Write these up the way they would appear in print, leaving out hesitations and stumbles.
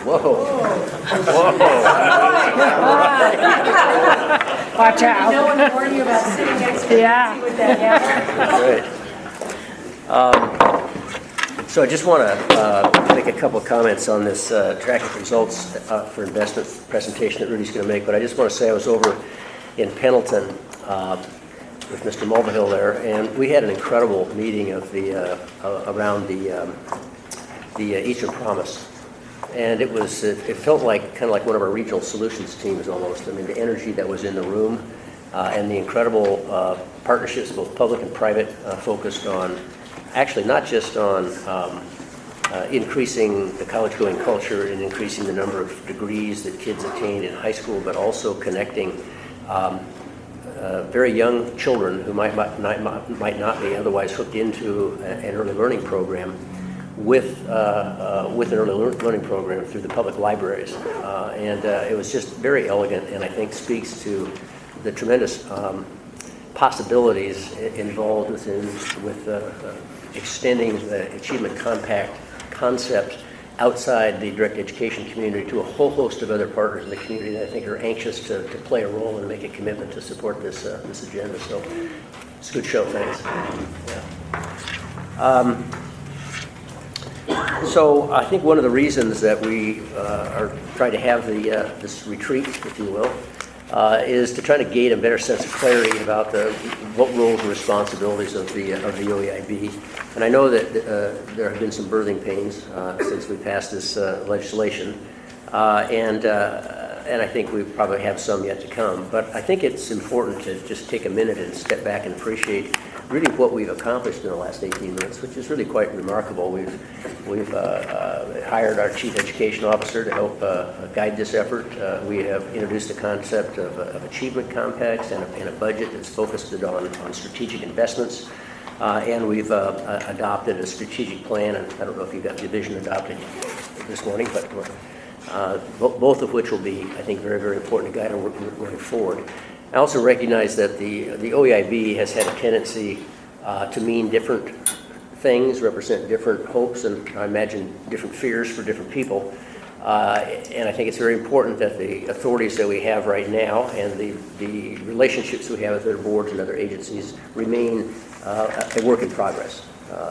Whoa. Whoa. Watch out. No one warned you about sitting next to Yeah. with that hammer. Great. So I just want to make a couple of comments on this tracking results for investment presentation that Rudy's going to make, but I just want to say I was over in Pendleton with Mr. Mulvihill there, and we had an incredible meeting of the around the Eastern Promise. And it felt like kind of like one of our regional solutions teams almost. I mean, the energy that was in the room and the incredible partnerships, both public and private, focused on actually not just on increasing the college-going culture and increasing the number of degrees that kids attained in high school, but also connecting very young children who might not be otherwise hooked into an early learning program with an early learning program through the public libraries. And it was just very elegant, and I think speaks to the tremendous possibilities involved with extending the Achievement Compact concept outside the direct education community to a whole host of other partners in the community that I think are anxious to play a role and make a commitment to support this agenda. So it's a good show, thanks. Yeah. So I think one of the reasons that we are trying to have this retreat, if you will, is to try to gain a better sense of clarity about what roles and responsibilities of the OEIB. And I know that there have been some birthing pains since we passed this legislation, and I think we probably have some yet to come. But I think it's important to just take a minute and step back and appreciate really what we've accomplished in the last 18 months, which is really quite remarkable. We've hired our chief education officer to help guide this effort. We have introduced the concept of achievement compacts and a budget that's focused on strategic investments. And we've adopted a strategic plan, and I don't know if you got the vision adopted this morning, but both of which will be, I think, very, very important to guide our work going forward. I also recognize that the OEIB has had a tendency to mean different things, represent different hopes, and I imagine different fears for different people. And I think it's very important that the authorities that we have right now and the relationships we have with other boards and other agencies remain a work in progress,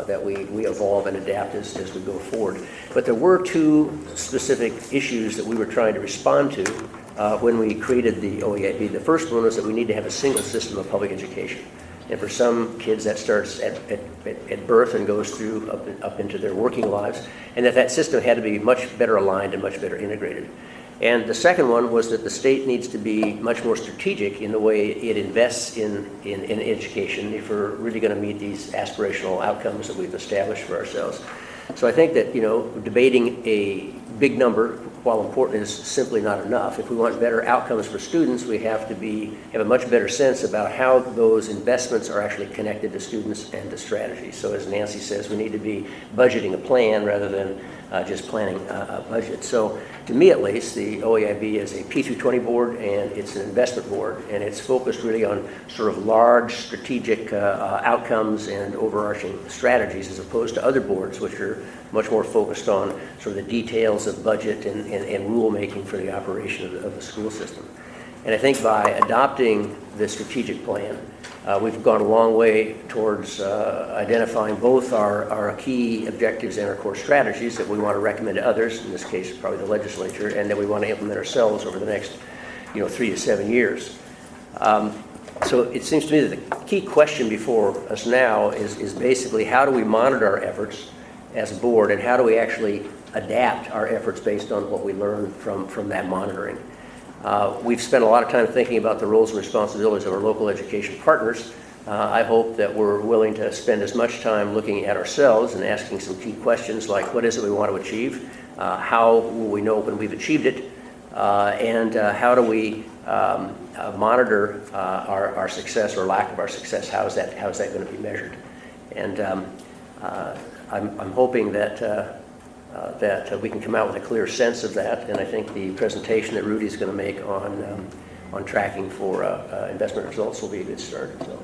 that we evolve and adapt as we go forward. But there were two specific issues that we were trying to respond to when we created the OEIB. The first one was that we need to have a single system of public education. And for some kids, that starts at birth and goes through up into their working lives, and that system had to be much better aligned and much better integrated. And the second one was that the state needs to be much more strategic in the way it invests in education if we're really going to meet these aspirational outcomes that we've established for ourselves. So I think that, debating a big number, while important, is simply not enough. If we want better outcomes for students, we have to have a much better sense about how those investments are actually connected to students and to strategy. So as Nancy says, we need to be budgeting a plan rather than just planning a budget. So to me at least, the OEIB is a P through 20 board, and it's an investment board, and it's focused really on sort of large strategic outcomes and overarching strategies, as opposed to other boards which are much more focused on sort of the details of budget and rule making for the operation of the school system. And I think by adopting the strategic plan, we've gone a long way towards identifying both our key objectives and our core strategies that we want to recommend to others, in this case probably the legislature, and that we want to implement ourselves over the next 3 to 7 years. So it seems to me that the key question before us now is basically how do we monitor our efforts as a board, and how do we actually adapt our efforts based on what we learn from that monitoring. We've spent a lot of time thinking about the roles and responsibilities of our local education partners. I hope that we're willing to spend as much time looking at ourselves and asking some key questions like, what is it we want to achieve? How will we know when we've achieved it? And how do we monitor our success or lack of our success? How is that going to be measured? And I'm hoping that we can come out with a clear sense of that, and I think the presentation that Rudy's going to make on tracking for investment results will be a good start. So,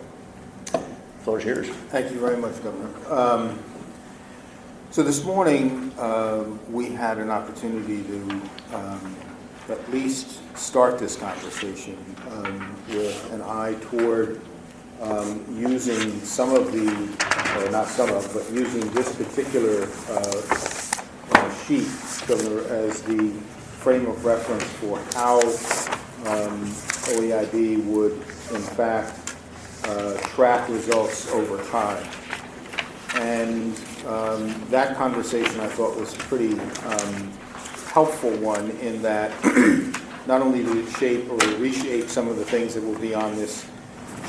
the floor is yours. Thank you very much, Governor. One of the things that I think is most important is that we have a clear sense of what we want to accomplish. And I think that So this morning, we had an opportunity to at least start this conversation with an eye toward using some of the, or not some of, but using this particular sheet as the frame of reference for how OEIB would, in fact, track results over time. And that conversation I thought was a pretty helpful one in that not only did it shape or reshape some of the things that will be on this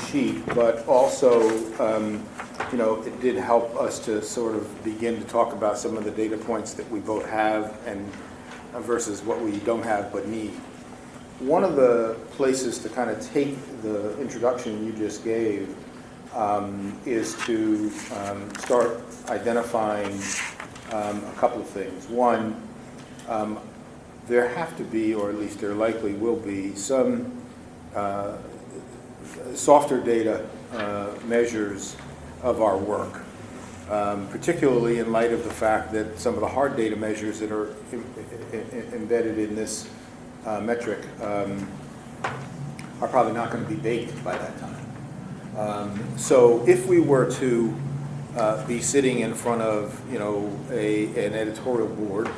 sheet, but also, it did help us to sort of begin to talk about some of the data points that we both have and versus what we don't have but need. One of the places to kind of take the introduction you just gave is to start identifying a couple of things. One, there have to be, or at least there likely will be, some softer data measures of our work, particularly in light of the fact that some of the hard data measures that are embedded in this metric are probably not going to be baked by that time. So if we were to be sitting in front of, an editorial board,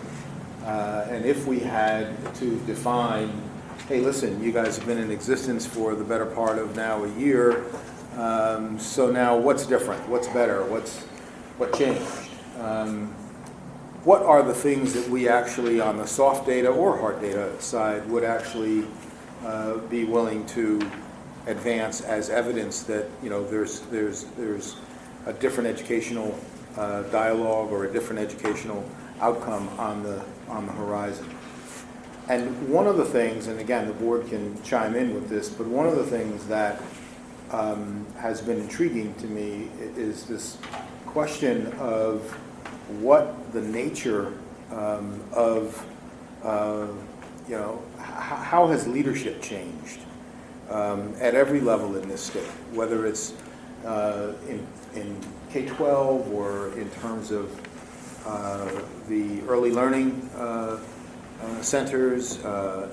and if we had to define, hey, listen, you guys have been in existence for the better part of now a year, so now what's different? What's better? What changed? What are the things that we actually, on the soft data or hard data side, would actually be willing to advance as evidence that there's a different educational dialogue or a different educational outcome on the horizon? And one of the things, and again, the board can chime in with this, but one of the things that has been intriguing to me is this question of what the nature of, how has leadership changed at every level in this state, whether it's in K-12 or in terms of the early learning centers,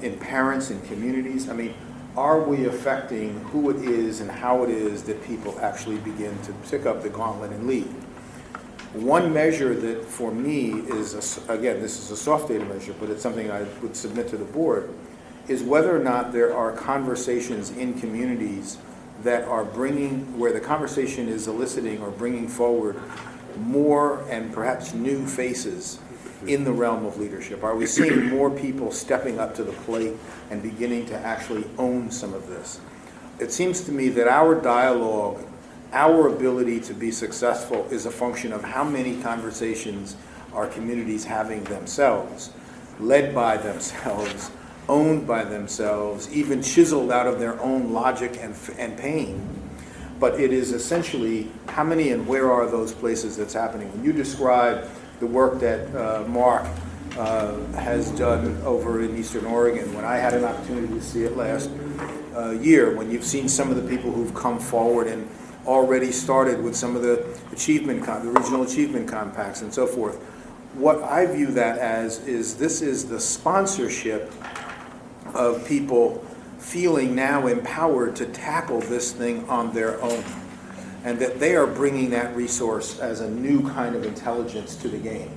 in parents, in communities. I mean, are we affecting who it is and how it is that people actually begin to pick up the gauntlet and lead? One measure that for me is, again, this is a soft data measure, but it's something I would submit to the board, is whether or not there are conversations in communities that are where the conversation is eliciting or bringing forward more and perhaps new faces in the realm of leadership. Are we seeing more people stepping up to the plate and beginning to actually own some of this? It seems to me that our dialogue, our ability to be successful is a function of how many conversations our communities having themselves, led by themselves, owned by themselves, even chiseled out of their own logic and pain. But it is essentially how many and where are those places that's happening. When you describe the work that Mark has done over in Eastern Oregon, when I had an opportunity to see it last year, when you've seen some of the people who've come forward and already started with some of the regional achievement compacts and so forth, what I view that as is this is the sponsorship of people feeling now empowered to tackle this thing on their own, and that they are bringing that resource as a new kind of intelligence to the game.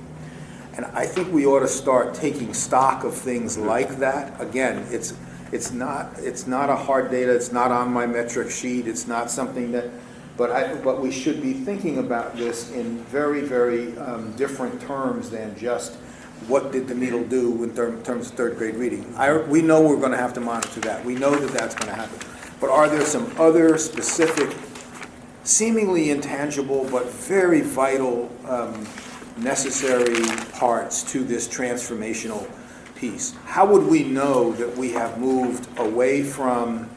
And I think we ought to start taking stock of things like that. Again, it's not a hard data, it's not on my metric sheet, it's not something that, but we should be thinking about this in very, very different terms than just what did the needle do in terms of third grade reading. We know we're going to have to monitor that. We know that that's going to happen. But are there some other specific, seemingly intangible, but very vital, necessary parts to this transformational piece? How would we know that we have moved away from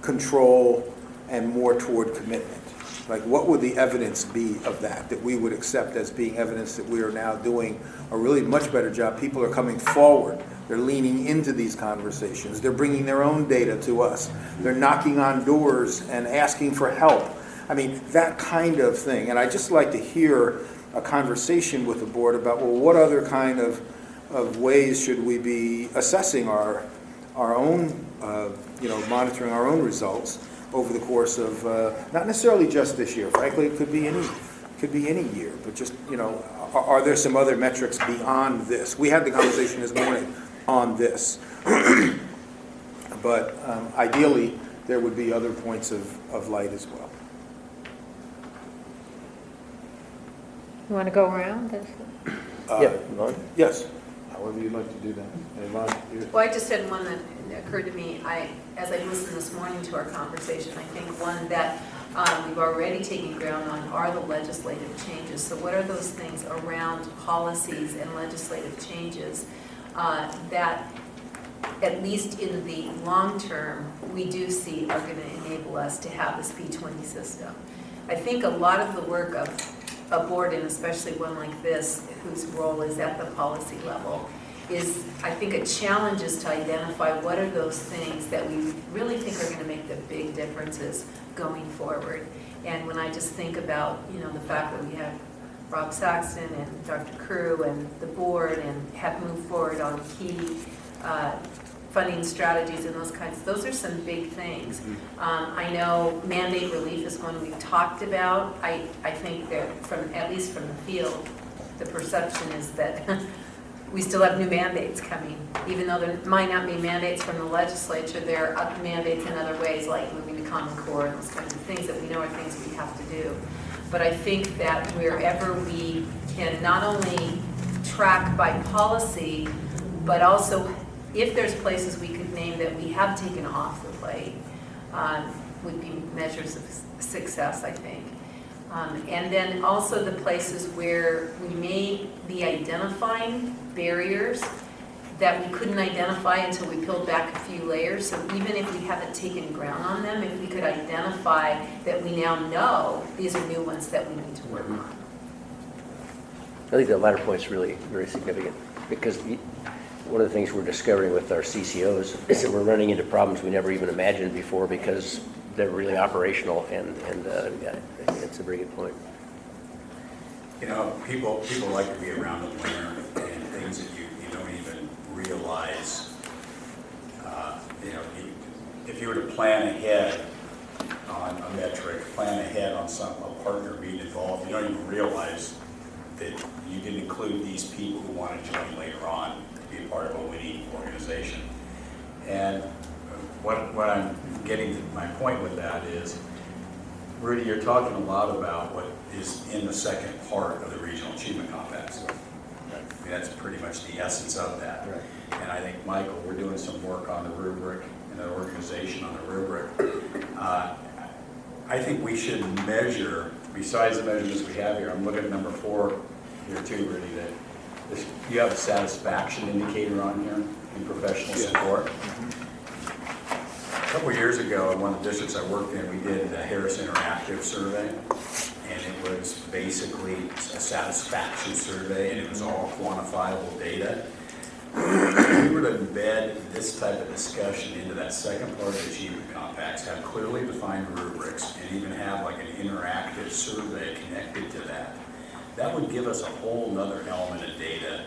control and more toward commitment? Like, what would the evidence be of that we would accept as being evidence that we are now doing a really much better job? People are coming forward. They're leaning into these conversations. They're bringing their own data to us. They're knocking on doors and asking for help. I mean, that kind of thing. And I just like to hear a conversation with the board about, well, what other kind of ways should we be assessing our own, monitoring our own results over the course of, not necessarily just this year, frankly, it could be any year, but just, are there some other metrics beyond this? We had the conversation this morning on this. But ideally, there would be other points of light as well. You want to go around? Yeah, Yvonne? Yes. However you'd like to do that. Yvonne, you- Well, I just had one that occurred to me. As I listened this morning to our conversation, I think one that we've already taken ground on are the legislative changes. So what are those things around policies and legislative changes that, at least in the long term, we do see are going to enable us to have this P20 system? I think a lot of the work of a board, and especially one like this, whose role is at the policy level, is, I think, a challenge is to identify what are those things that we really think are going to make the big differences going forward. And when I just think about, the fact that we have Rob Saxton and Dr. Crew and the board and have moved forward on key funding strategies and those are some big things. I know mandate relief is one we've talked about. I think that at least from the field, the perception is that we still have new mandates coming. Even though there might not be mandates from the legislature, there are mandates in other ways, like moving to Common Core and those kinds of things that we know are things we have to do. But I think that wherever we can not only track by policy, but also if there's places we could name that we have taken off the plate, would be measures of success, I think. And then also the places where we may be identifying barriers that we couldn't identify until we peeled back a few layers. So even if we haven't taken ground on them, if we could identify that we now know these are new ones that we need to work on. I think the latter point is really very significant, because one of the things we're discovering with our CCOs is that we're running into problems we never even imagined before because they're really operational, and it's a very good point. People like to be around the winner and things that you don't even realize. If you were to plan ahead on a metric, plan ahead on a partner being involved, you don't even realize that you didn't include these people who want to join later on to be a part of a winning organization. And what I'm getting to my point with that is, Rudy, you're talking a lot about what is in the second part of the Regional Achievement Compacts. I mean, that's pretty much the essence of that. Right. And I think, Michael, we're doing some work on the rubric and the organization on the rubric. I think we should measure, besides the measurements we have here, I'm looking at number 4 here too, Rudy, that you have a satisfaction indicator on here in professional support. A couple of years ago, in one of the districts I worked in, we did the Harris Interactive Survey, and it was basically a satisfaction survey, and it was all quantifiable data. If we were to embed this type of discussion into that second part of the Achievement Compacts, have clearly defined rubrics, and even have like an interactive survey connected to that, that would give us a whole nother element of data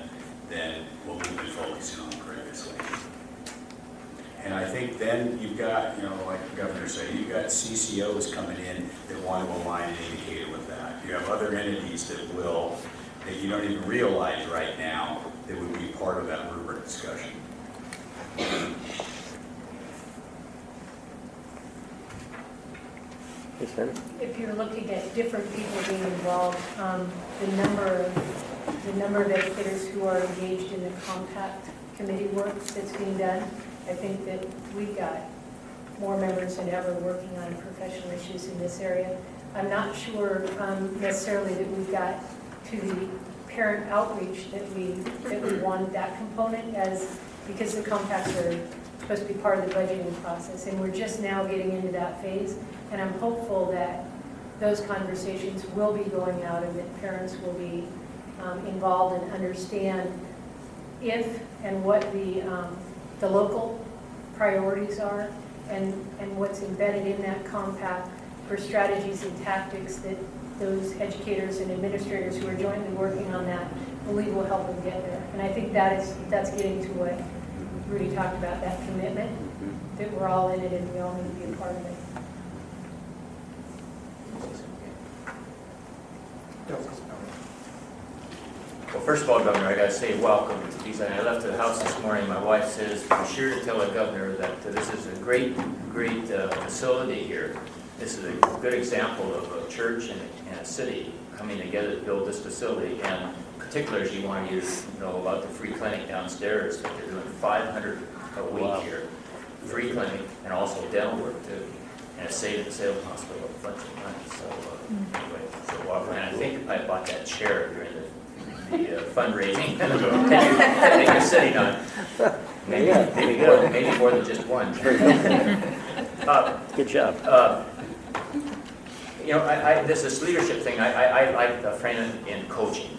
than what we've been focusing on previously. And I think then you've got, like the governor said, you've got CCOs coming in that want to align an indicator with that. You have other entities that you don't even realize right now that would be part of that rubric discussion. Yes, Ben? If you're looking at different people being involved, the number of educators who are engaged in the compact committee work that's being done, I think that we've got more members than ever working on professional issues in this area. I'm not sure necessarily that we've got to the parent outreach that we want that component, because the compacts are supposed to be part of the budgeting process, and we're just now getting into that phase. And I'm hopeful that those conversations will be going out and that parents will be involved and understand if and what the local priorities are, and what's embedded in that compact for strategies and tactics that those educators and administrators who are jointly working on that, believe will help them get there. And I think that's getting to what Rudy talked about, that commitment, that we're all in it and we all need to be a part of it. Well, first of all, Governor, I got to say welcome. Because I left the house this morning, my wife says, "I'm sure to tell the governor that this is a great facility here. This is a good example of a church and a city coming together to build this facility." And particularly, she wanted you to know about the free clinic downstairs. That they're doing 500 a week here, free clinic, and also dental work too, and a Salem Hospital a bunch of money. So anyway, so welcome. And I think I bought that chair during the fundraising that you're sitting on. Maybe more than just one. Good job. You know, this leadership thing, I like a friend in coaching.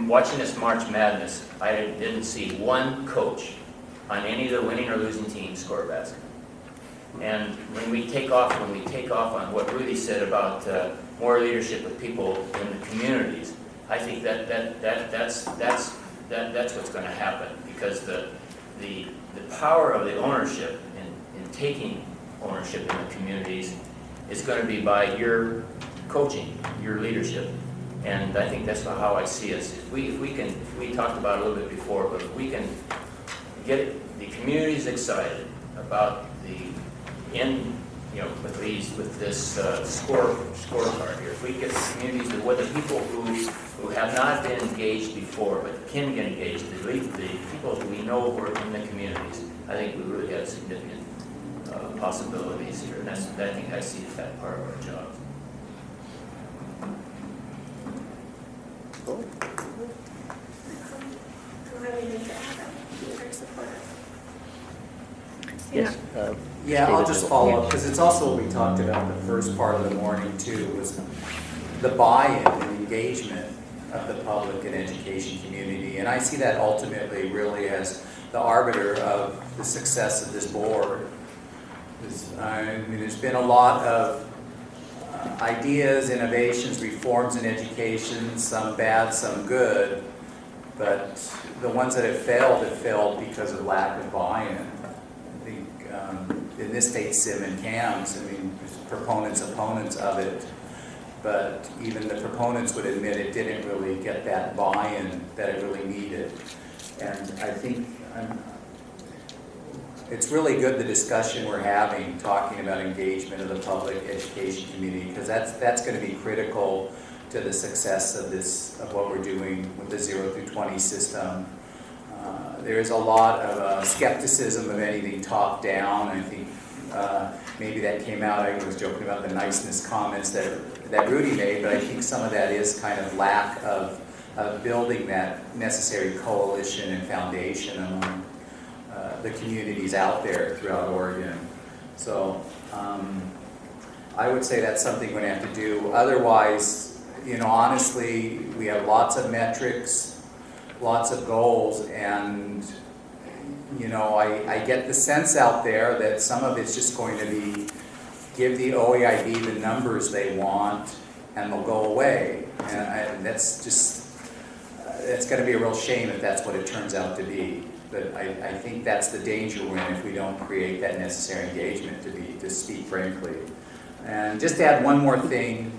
Watching this March Madness, I didn't see one coach on any of the winning or losing teams score a basket. And when we take off on what Rudy said about more leadership with people in the communities, I think that's what's going to happen, because the power of the ownership in taking ownership in the communities is going to be by your coaching, your leadership, and I think that's how I see us. If we talked about it a little bit before, but if we can get the communities excited about with this scorecard here, if we get the communities, with the people who have not been engaged before but can get engaged, the people who we know who are in the communities, I think we really have significant possibilities here, and I think I see that part of our job. Cool. Yes. Yeah, I'll David. just follow up, because it's also what we talked about the first part of the morning too, was the buy-in and engagement of the public and education community. And I see that ultimately really as the arbiter of the success of this board. There's been a lot of ideas, innovations, reforms in education, some bad, some good, but the ones that have failed because of lack of buy-in. I think in this state, sim and cams, there's proponents, opponents of it, but even the proponents would admit it didn't really get that buy-in that it really needed. And I think it's really good, the discussion we're having, talking about engagement of the public education community, because that's going to be critical to the success of what we're doing with the 0 through 20 system. There is a lot of skepticism of anything top-down. I think maybe that came out, I was joking about the niceness comments that Rudy made, but I think some of that is kind of lack of building that necessary coalition and foundation among the communities out there throughout Oregon. So I would say that's something we're going to have to do. Otherwise, honestly, we have lots of metrics, lots of goals, and I get the sense out there that some of it's just going to be give the OEIB the numbers they want and they'll go away, and that's going to be a real shame if that's what it turns out to be. But I think that's the danger we're in if we don't create that necessary engagement, to speak frankly. And just to add one more thing,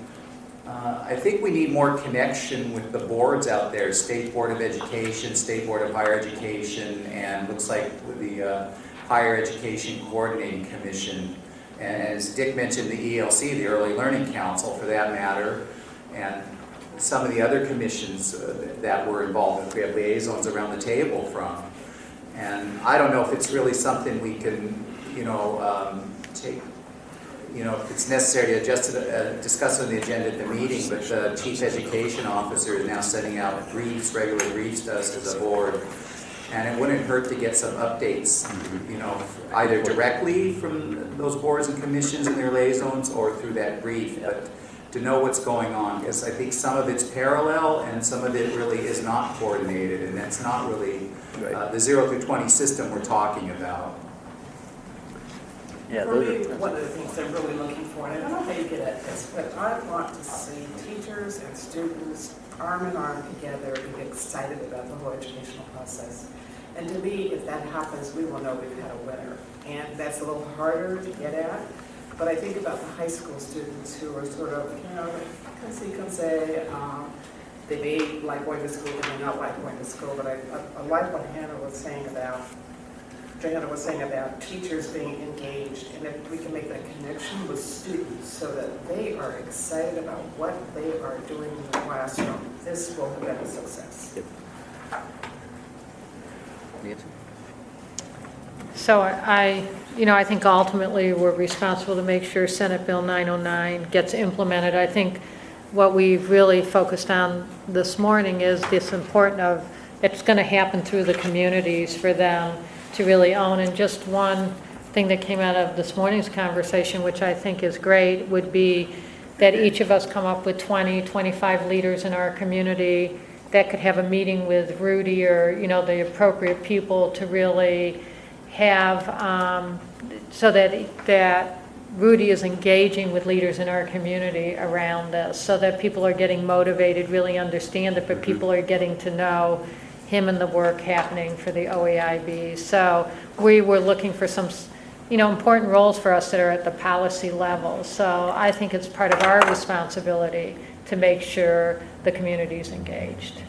I think we need more connection with the boards out there, State Board of Education, State Board of Higher Education, and looks like with the Higher Education Coordinating Commission. And as Dick mentioned, the ELC, the Early Learning Council for that matter, and some of the other commissions that were involved, if we have liaisons around the table from. And I don't know if it's really something we can, take, if it's necessary to discuss on the agenda at the meeting, but the Chief Education Officer is now sending out briefs, regular briefs to us as a board. And it wouldn't hurt to get some updates, either directly from those boards and commissions and their liaisons or through that brief, but to know what's going on, because I think some of it's parallel and some of it really is not coordinated, and that's not really the 0 through 20 system we're talking about. Yeah, For those me, are- one of the things I'm really looking for, and I don't know how you get at this, but I want to see teachers and students arm in arm together and get excited about the whole educational process. And to me, if that happens, we will know we've had a winner. And that's a little harder to get at, but I think about the high school students who are sort of, come say, they may like going to school, they may not like going to school, but I like what Johanna was saying about teachers being engaged, and if we can make that connection with students so that they are excited about what they are doing in the classroom, this will have been a success. Nancy? So I think ultimately we're responsible to make sure Senate Bill 909 gets implemented. I think what we've really focused on this morning is this important of, it's going to happen through the communities for them to really own. And just one thing that came out of this morning's conversation, which I think is great, would be that each of us come up with 20, 25 leaders in our community that could have a meeting with Rudy or, the appropriate people to really have, so that Rudy is engaging with leaders in our community around this, so that people are getting motivated, really understand it, but people are getting to know him and the work happening for the OEIB. So we were looking for some, important roles for us that are at the policy level. So I think it's part of our responsibility to make sure the community is engaged.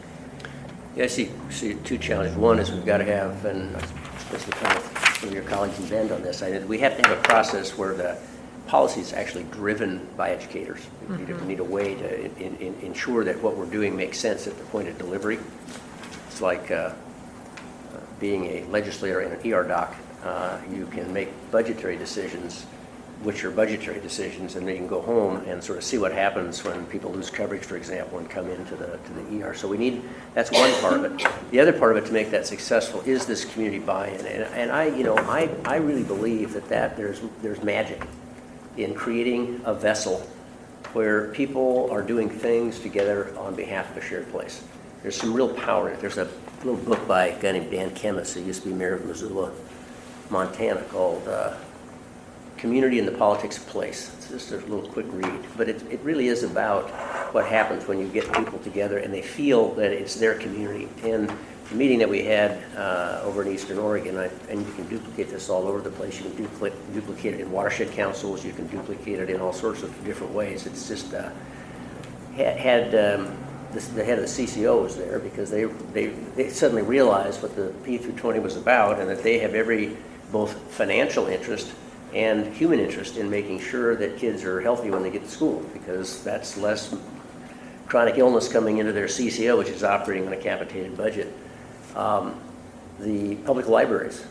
Yeah, I see two challenges. One is we've got to have, and especially kind of from your colleagues in Bend on this, we have to have a process where the policy is actually driven by educators. We need a way to ensure that what we're doing makes sense at the point of delivery. It's like being a legislator in an ER doc. You can make budgetary decisions, which are budgetary decisions, and then you can go home and sort of see what happens when people lose coverage, for example, and come into the ER. So that's one part of it. The other part of it to make that successful is this community buy-in. And I really believe that there's magic in creating a vessel where people are doing things together on behalf of a shared place. There's some real power in it. There's a little book by a guy named Dan Kemmis, who used to be mayor of Missoula, Montana, called Community and the Politics of Place. It's just a little quick read, but it really is about what happens when you get people together and they feel that it's their community. And the meeting that we had over in Eastern Oregon, and you can duplicate this all over the place. You can duplicate it in watershed councils. You can duplicate it in all sorts of different ways. It's just the head of the CCO was there because they suddenly realized what the P through 20 was about, and that they have every both financial interest and human interest in making sure that kids are healthy when they get to school, because that's less chronic illness coming into their CCO, which is operating on a capitated budget. The public libraries,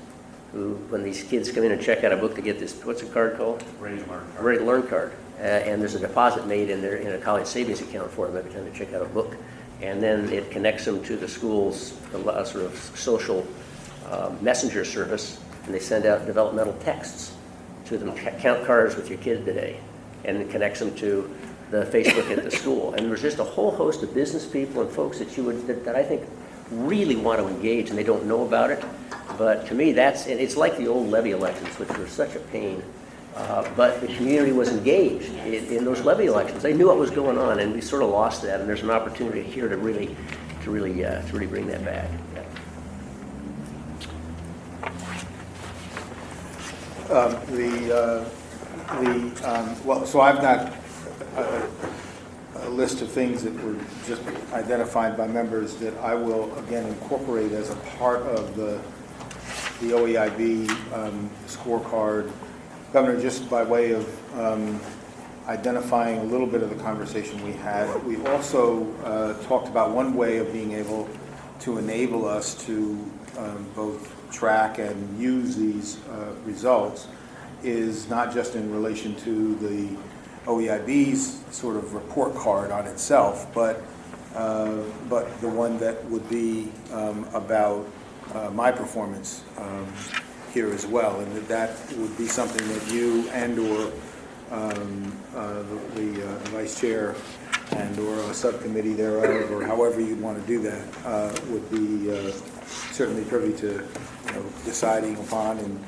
who, when these kids come in and check out a book to get this, what's the card called? Ready to learn card. Ready to learn card. And there's a deposit made in a college savings account for them every time they check out a book. And then it connects them to the school's sort of social messenger service, and they send out developmental texts to them. Count cars with your kid today, and it connects them to the Facebook at the school. And there's just a whole host of business people and folks that I think really want to engage, and they don't know about it. But to me, it's like the old levy elections, which were such a pain. But the community was engaged in those levy elections. They knew what was going on, and we sort of lost that. And there's an opportunity here to really bring that back. Well, so I've got a list of things that were just identified by members that I will again incorporate as a part of the OEIB scorecard. Governor, just by way of identifying a little bit of the conversation we had, we also talked about one way of being able to enable us to both track and use these results is not just in relation to the OEIB's sort of report card on itself, but the one that would be about my performance here as well, and that would be something that you and or the vice chair and or a subcommittee thereof, or however you'd want to do that, would be certainly privy to deciding upon. And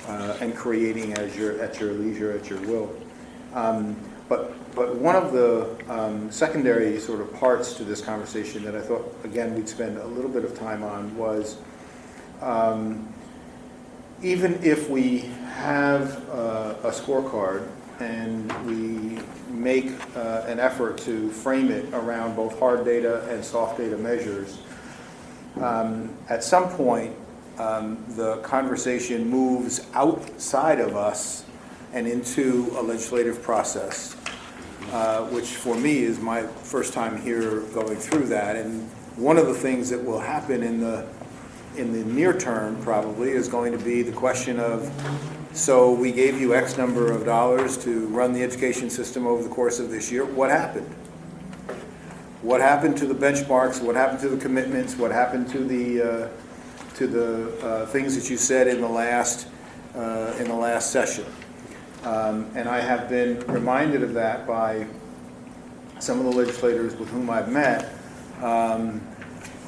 and creating at your leisure, at your will. But one of the secondary sort of parts to this conversation that I thought, again, we'd spend a little bit of time on was even if we have a scorecard and we make an effort to frame it around both hard data and soft data measures, at some point the conversation moves outside of us and into a legislative process, which for me is my first time here going through that. And one of the things that will happen in the near term probably is going to be the question of, so we gave you X number of dollars to run the education system over the course of this year. What happened? What happened to the benchmarks? What happened to the commitments? What happened to the things that you said in the last session? And I have been reminded of that by some of the legislators with whom I've met,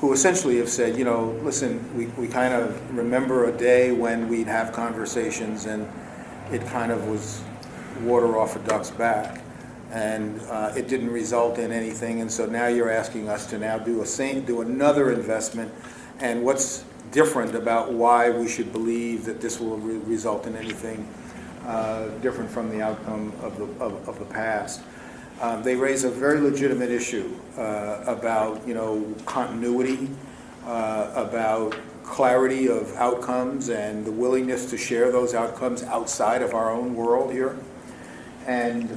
who essentially have said, you know, listen, we kind of remember a day when we'd have conversations and it kind of was water off a duck's back, and it didn't result in anything, and so now you're asking us to now do another investment, and what's different about why we should believe that this will result in anything different from the outcome of the past. They raise a very legitimate issue about, you know, continuity, about clarity of outcomes and the willingness to share those outcomes outside of our own world here. And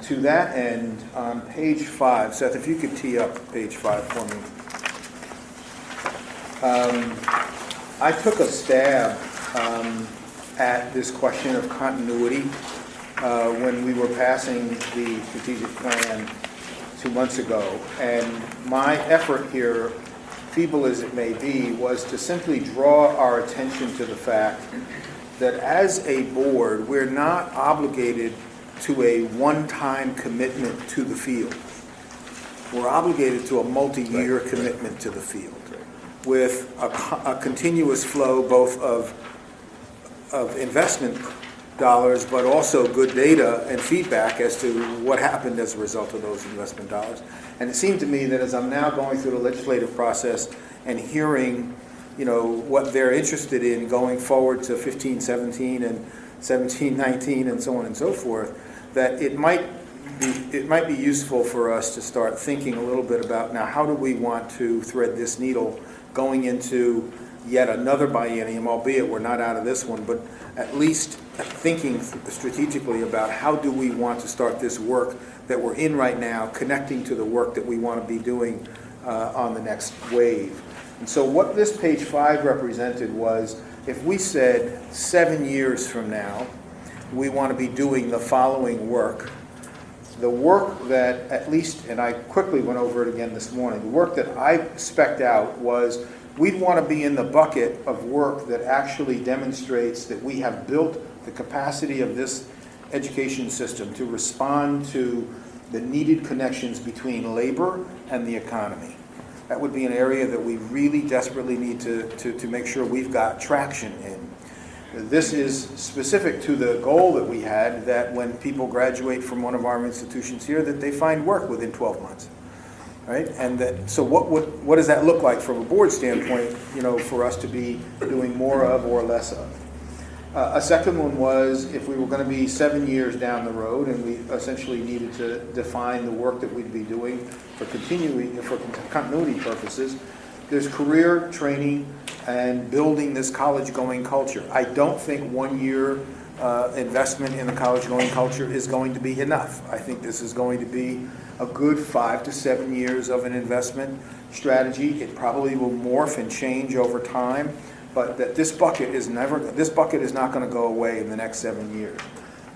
to that end, on page 5, Seth, if you could tee up page 5 for me. I took a stab at this question of continuity when we were passing the strategic plan 2 months ago. And my effort here, feeble as it may be, was to simply draw our attention to the fact that as a board, we're not obligated to a one-time commitment to the field. We're obligated to a multi-year commitment to the field with a continuous flow both of investment dollars, but also good data and feedback as to what happened as a result of those investment dollars. And it seemed to me that as I'm now going through the legislative process and hearing, you know, what they're interested in going forward to 15-17 and 17-19 and so on and so forth, that it might be useful for us to start thinking a little bit about, now, how do we want to thread this needle going into yet another biennium, albeit we're not out of this one, but at least thinking strategically about how do we want to start this work that we're in right now, connecting to the work that we want to be doing on the next wave. And so what this page 5 represented was, if we said 7 years from now, we want to be doing the following work, the work that at least, and I quickly went over it again this morning, the work that I spec'd out was we'd want to be in the bucket of work that actually demonstrates that we have built the capacity of this education system to respond to the needed connections between labor and the economy. That would be an area that we really desperately need to make sure we've got traction in. This is specific to the goal that we had, that when people graduate from one of our institutions here, that they find work within 12 months. Right? And that, so what does that look like from a board standpoint, you know, for us to be doing more of or less of? A second one was, if we were going to be 7 years down the road and we essentially needed to define the work that we'd be doing for continuity purposes, there's career training and building this college-going culture. I don't think 1 year investment in the college-going culture is going to be enough. I think this is going to be a good 5 to 7 years of an investment strategy. It probably will morph and change over time, but that this bucket is not going to go away in the next 7 years.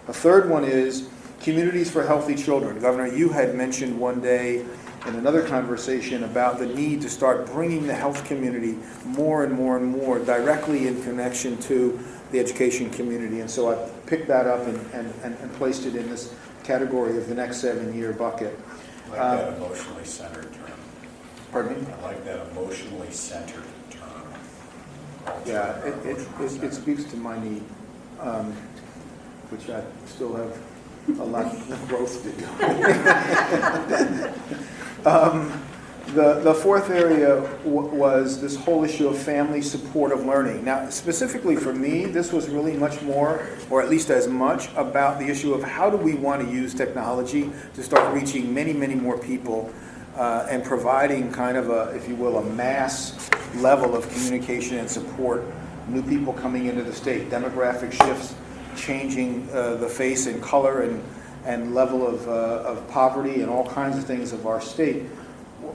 A third one is communities for healthy children. Governor, you had mentioned one day in another conversation about the need to start bringing the health community more and more and more directly in connection to the education community. And so I picked that up and placed it in this category of the next 7 year bucket. I like that emotionally centered term. Pardon me? I like that emotionally centered term. Yeah, it speaks to my need. which I still have a lot of growth to do. The fourth area was this whole issue of family support of learning. Now, specifically for me, this was really much more, or at least as much, about the issue of how do we want to use technology to start reaching many, many more people and providing kind of a, if you will, a mass level of communication and support. New people coming into the state, demographic shifts, changing the face and color and level of poverty and all kinds of things of our state.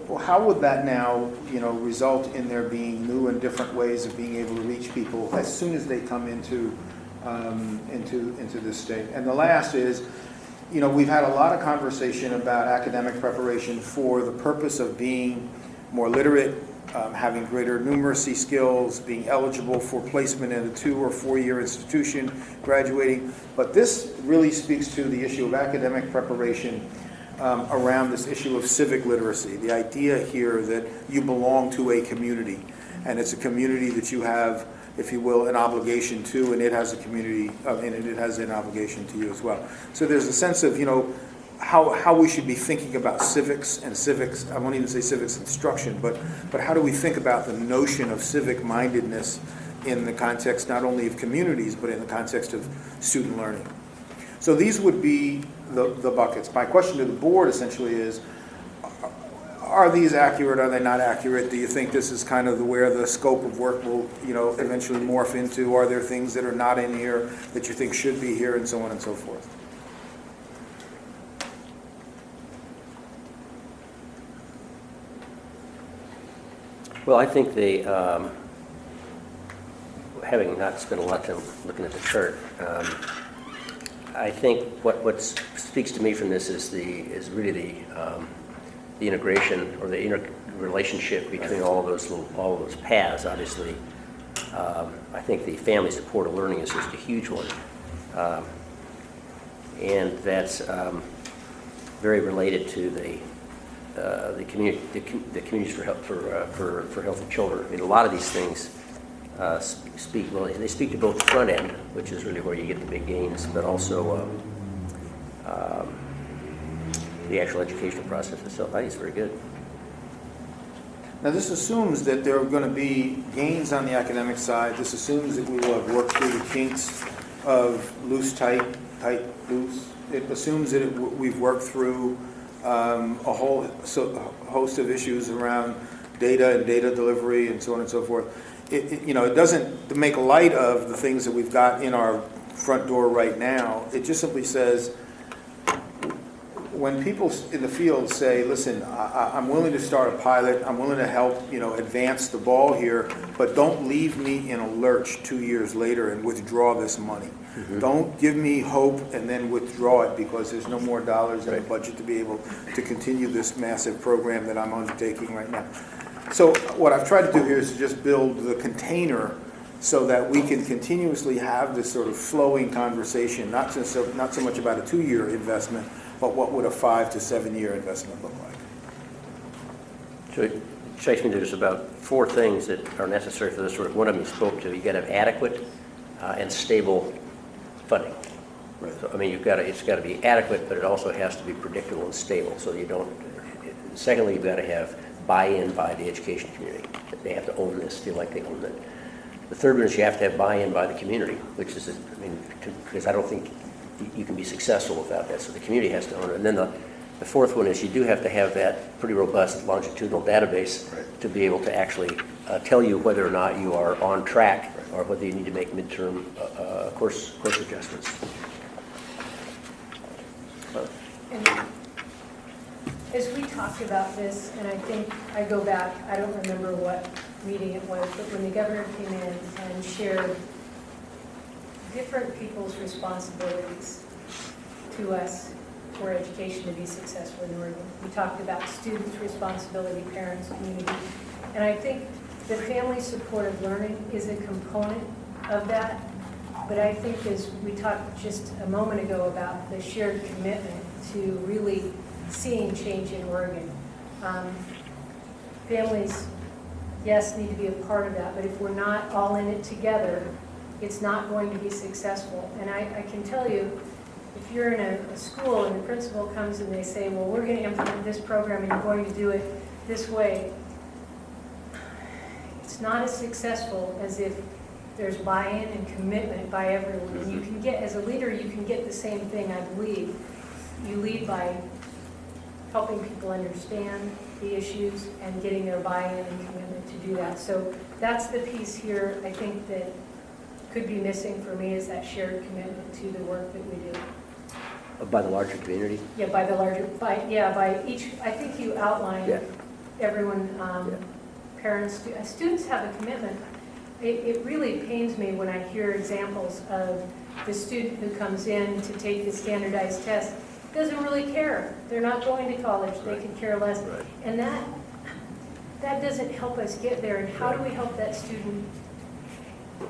Well, how would that now, result in there being new and different ways of being able to reach people as soon as they come into this state? And the last is, we've had a lot of conversation about academic preparation for the purpose of being more literate, having greater numeracy skills, being eligible for placement in a 2 or 4 year institution, graduating. But this really speaks to the issue of academic preparation around this issue of civic literacy. The idea here that you belong to a community, and it's a community that you have, if you will, an obligation to, and it has a community, and it has an obligation to you as well. So there's a sense of, how we should be thinking about civics and civics. I won't even say civics instruction, but how do we think about the notion of civic mindedness in the context not only of communities, but in the context of student learning. So these would be the buckets. My question to the board essentially is, are these accurate? Are they not accurate? Do you think this is kind of where the scope of work will, eventually morph into? Are there things that are not in here that you think should be here, and so on and so forth? Well, I think they, having not spent a lot of time looking at the chart, I think what speaks to me from this is really the integration or the interrelationship between all of those paths. Obviously, I think the family support of learning is just a huge one, and that's very related to the communities for healthy children. I mean, a lot of these things speak to both the front end, which is really where you get the big gains, but also the actual educational process itself. I think it's very good. Now, this assumes that there are going to be gains on the academic side. This assumes that we will have worked through the kinks of loose, tight, loose. It assumes that we've worked through a whole host of issues around data and data delivery and so on and so forth. It doesn't make light of the things that we've got in our front door right now. It just simply says, when people in the field say, listen, I'm willing to start a pilot, I'm willing to help, advance the ball here, but don't leave me in a lurch 2 years later and withdraw this money. Mm-hmm. Don't give me hope and then withdraw it because there's no more dollars in the budget to be able to continue this massive program that I'm undertaking right now. So what I've tried to do here is to just build the container so that we can continuously have this sort of flowing conversation, not so much about a 2-year investment, but what would a 5 to 7 year investment look like? So it strikes me there's about 4 things that are necessary for this work. One of them you spoke to. You got to have adequate and stable funding. Right. So, I mean, it's got to be adequate, but it also has to be predictable and stable. So you don't. Secondly, you've got to have buy-in by the education community. They have to own this, feel like they own it. The third one is you have to have buy-in by the community, which is, because I don't think you can be successful without that. So the community has to own it. And then the fourth one is you do have to have that pretty robust longitudinal database to be able to actually tell you whether or not you are on track or whether you need to make midterm course adjustments. And as we talked about this, and I think I go back, I don't remember what meeting it was, but when the governor came in and shared different people's responsibilities to us for education to be successful in Oregon. We talked about students' responsibility, parents, community, and I think the family support of learning is a component of that, but I think as we talked just a moment ago about the shared commitment to really seeing change in Oregon. Families, yes, need to be a part of that, but if we're not all in it together, it's not going to be successful. And I can tell you, if you're in a school and the principal comes and they say, well, we're going to implement this program and you're going to do it this way, it's not as successful as if there's buy-in and commitment by everyone. And you can get, as a leader, you can get the same thing, I believe. You lead by helping people understand the issues and getting their buy-in and commitment to do that. So that's the piece here, I think, that could be missing for me, is that shared commitment to the work that we do. By the larger community? Yeah, by the larger, by each, I think you outlined Yeah. everyone, parents, students have a commitment. It really pains me when I hear examples of the student who comes in to take the standardized test, doesn't really care. They're not going to college, they could care less. Right. And that doesn't help us get there. And how do we help that student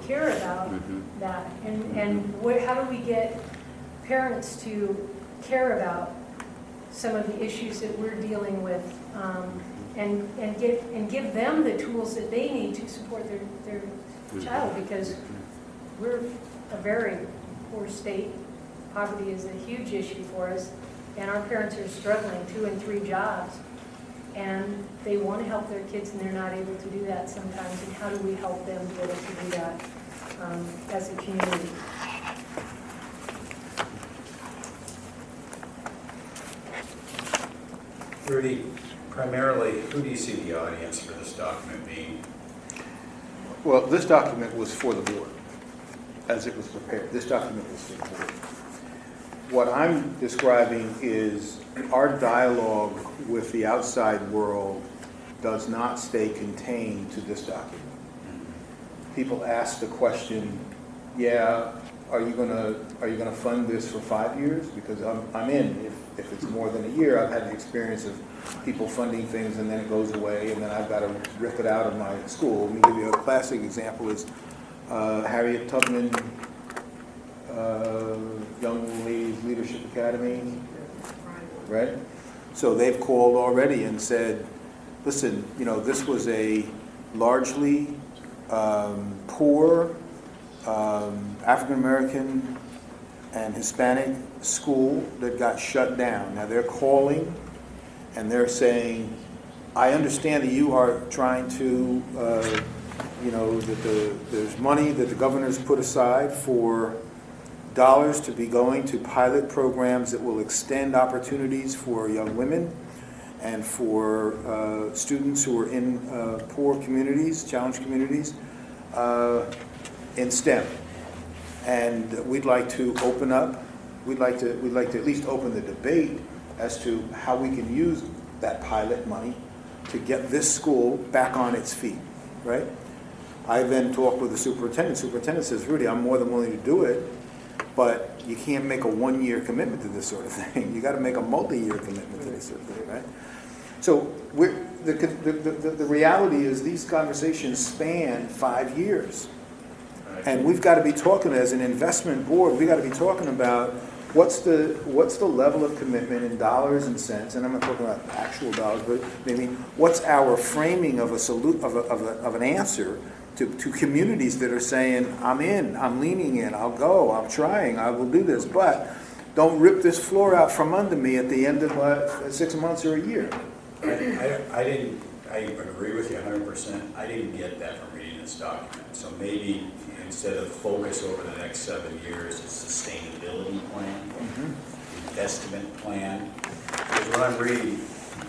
care about that? And how do we get parents to care about some of the issues that we're dealing with, and give them the tools that they need to support their child, because we're a very poor state. Poverty is a huge issue for us, and our parents are struggling, 2 and 3 jobs, and they want to help their kids and they're not able to do that sometimes. And how do we help them be able to do that as a community? Rudy, primarily, who do you see the audience for this document being? Well, this document was for the board, as it was prepared. This document was for the board. What I'm describing is our dialogue with the outside world does not stay contained to this document. People ask the question, yeah, are you gonna fund this for 5 years? Because I'm in. If it's more than a year, I've had the experience of people funding things and then it goes away and then I've got to rip it out of my school. Let me give you a classic example is Harriet Tubman Young Ladies Leadership Academy, right? So they've called already and said, listen, this was a largely poor African-American and Hispanic school that got shut down. Now they're calling and they're saying, I understand that you are trying to, that there's money that the governor's put aside for dollars to be going to pilot programs that will extend opportunities for young women and for students who are in poor communities, challenged communities, in STEM. And we'd like to open up, we'd like to at least open the debate as to how we can use that pilot money to get this school back on its feet, right? I then talked with the superintendent. Superintendent says, Rudy, I'm more than willing to do it, but you can't make a 1-year commitment to this sort of thing. You got to make a multi-year commitment to this sort of thing, right? So the reality is these conversations span 5 years. And we've got to be talking as an investment board, we've got to be talking about what's the level of commitment in dollars and cents, and I'm not talking about actual dollars, but I mean, what's our framing of an answer to communities that are saying, I'm in, I'm leaning in, I'll go, I'm trying, I will do this, but don't rip this floor out from under me at the end of 6 months or a year. I agree with you 100%. I didn't get that from reading this document. So maybe instead of focus over the next 7 years, it's sustainability plan, investment plan. Because what I'm reading,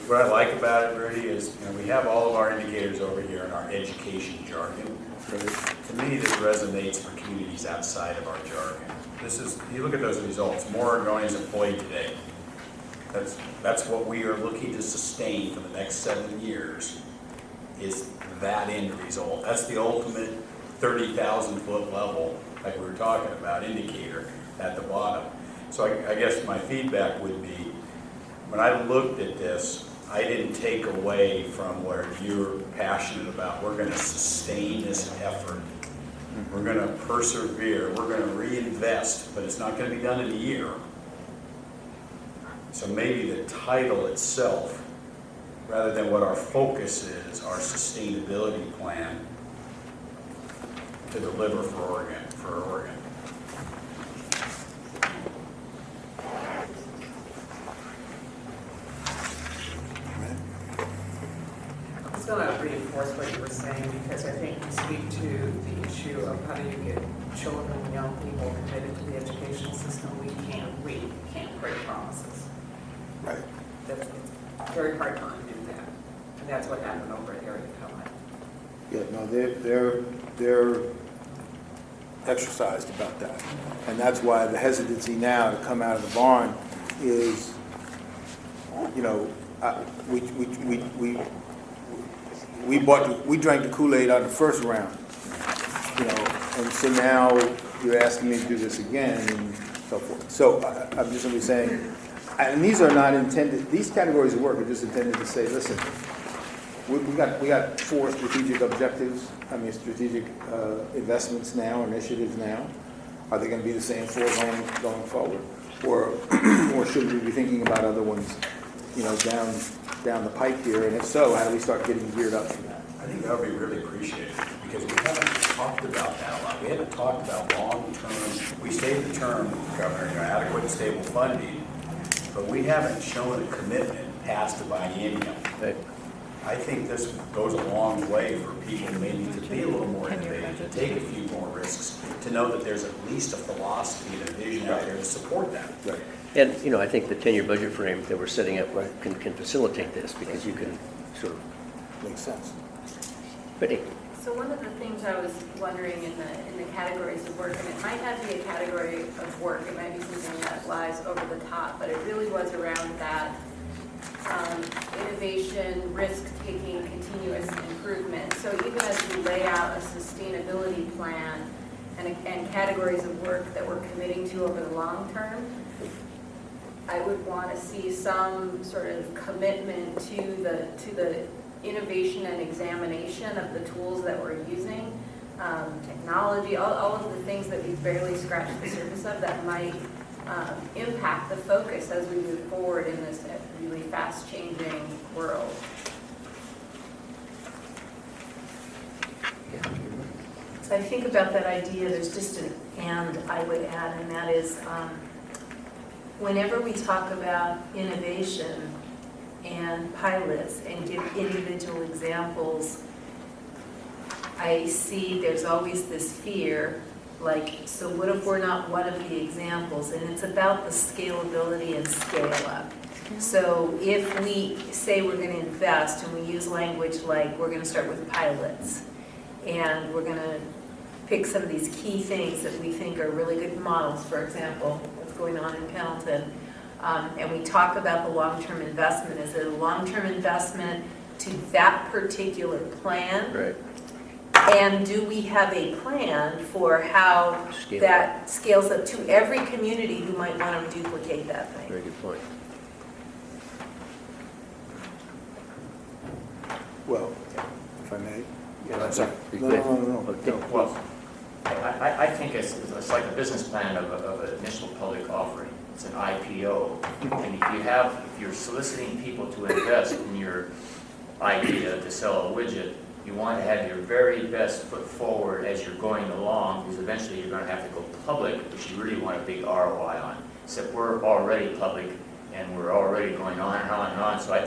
what I like about it, Rudy, is we have all of our indicators over here in our education jargon. To me, this resonates for communities outside of our jargon. You look at those results, more Oregonians employed today. That's what we are looking to sustain for the next 7 years, is that end result. That's the ultimate 30,000 foot level, like we were talking about, indicator at the bottom. So I guess my feedback would be, when I looked at this, I didn't take away from where you're passionate about. We're going to sustain this effort. We're going to persevere. We're going to reinvest, but it's not going to be done in a year. So maybe the title itself, rather than what our focus is, our sustainability plan, to deliver for Oregon. I was going to reinforce what you were saying, because I think you speak to the issue of how do you get children and young people committed to the educational system. We can't break promises. Right. That's a very hard time to do that. And that's what happened over at Harriet. Yeah, no, they're exercised about that. And that's why the hesitancy now to come out of the barn is, you know, we drank the Kool-Aid on the first round, you know, and so now you're asking me to do this again and so forth. So I'm just simply saying, and these are not intended, these categories of work are just intended to say, listen, we got 4 strategic objectives, strategic investments now, initiatives now. Are they going to be the same 4 going forward? Or should we be thinking about other ones, you know, down the pike here? And if so, how do we start getting geared up for that? I think that would be really appreciated, because we haven't talked about that a lot. We haven't talked about long-term, we stated the term, Governor, you know, adequate and stable funding, but we haven't shown a commitment past the biennium. Right. I think this goes a long way for people maybe to be a little more innovative, to take a few more risks, to know that there's at least a philosophy and a vision out there to support that. Right. And, you know, I think the 10-year budget frame that we're setting up can facilitate this, because you can sort of, Makes sense. Brittany. So one of the things I was wondering in the categories of work, and it might not be a category of work, it might be something that lies over the top, but it really was around that innovation, risk-taking, continuous improvement. So even as we lay out a sustainability plan and categories of work that we're committing to over the long term, I would want to see some sort of commitment to the innovation and examination of the tools that we're using, technology, all of the things that we've barely scratched the surface of that might impact the focus as we move forward in this really fast-changing world. So I think about that idea, there's just an and I would add, and that is whenever we talk about innovation and pilots and give individual examples, I see there's always this fear, like, so what if we're not one of the examples? And it's about the scalability and scale up. So if we say we're going to invest and we use language like we're going to start with pilots and we're going to pick some of these key things that we think are really good models, for example, what's going on in Pendleton, and we talk about the long-term investment. Is it a long-term investment to that particular plan? Right. And do we have a plan for how that scales up to every community who might want to duplicate that thing? Very good point. Well, if I may. Yeah, I'm sorry. be No, quick. no. Well, I think it's like a business plan of an initial public offering. It's an IPO. And if you're soliciting people to invest in your idea to sell a widget, you want to have your very best foot forward as you're going along, because eventually you're going to have to go public, which you really want a big ROI on. Except we're already public and we're already going on and on and on. So I